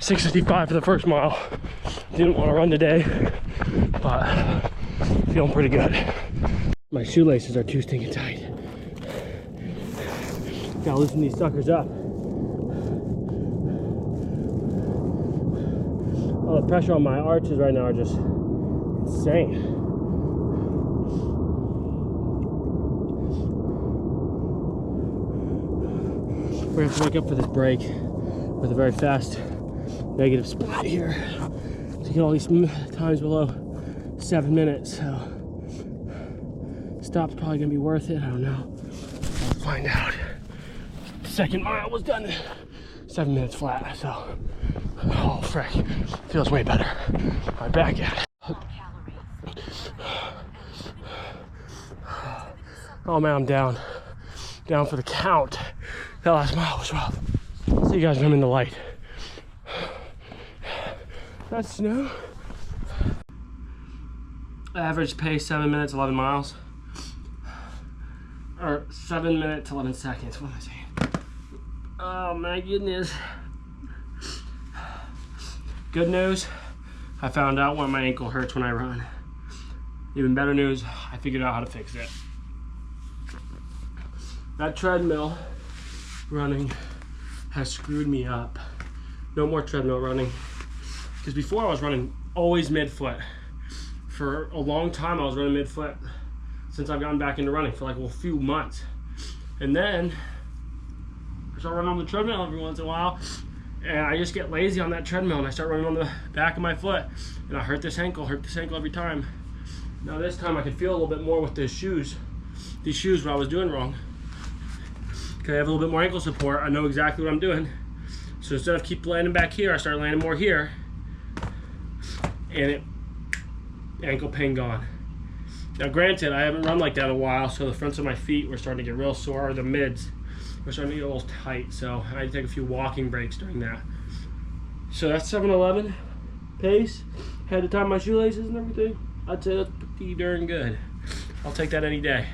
6:55 for the first mile. Didn't want to run today, but feeling pretty good. My shoelaces are too stinking tight. Gotta loosen these suckers up. Oh, the pressure on my arches right now are just insane. We're gonna have to make up for this break with a very fast negative split here to get all these times below 7 minutes. So stop's probably gonna be worth it. I don't know. We'll find out. The second mile was done 7 minutes flat. So oh frick, feels way better. I'm back at it. Oh man, I'm down for the count. That last mile was rough. See you guys when I'm in the light. That's snow. Average pace 7 minutes, 11 miles. Or 7 minutes, 11 seconds. What am I saying? Oh my goodness. Good news, I found out why my ankle hurts when I run. Even better news, I figured out how to fix it. That treadmill running has screwed me up. No more treadmill running. Because before I was running always mid-foot. For a long time I was running mid-foot since I've gotten back into running for like a few months. And then I start running on the treadmill every once in a while, and I just get lazy on that treadmill and I start running on the back of my foot, and I hurt this ankle every time. Now this time I can feel a little bit more with the shoes. These shoes, what I was doing wrong. Okay, I have a little bit more ankle support. I know exactly what I'm doing. So instead of keep landing back here, I start landing more here. And ankle pain gone. Now granted, I haven't run like that in a while, so the fronts of my feet were starting to get real sore, or the mids were starting to get a little tight, so I had to take a few walking breaks during that. So that's 7:11 pace. Had to tie my shoelaces and everything. I'd say that's pretty darn good. I'll take that any day.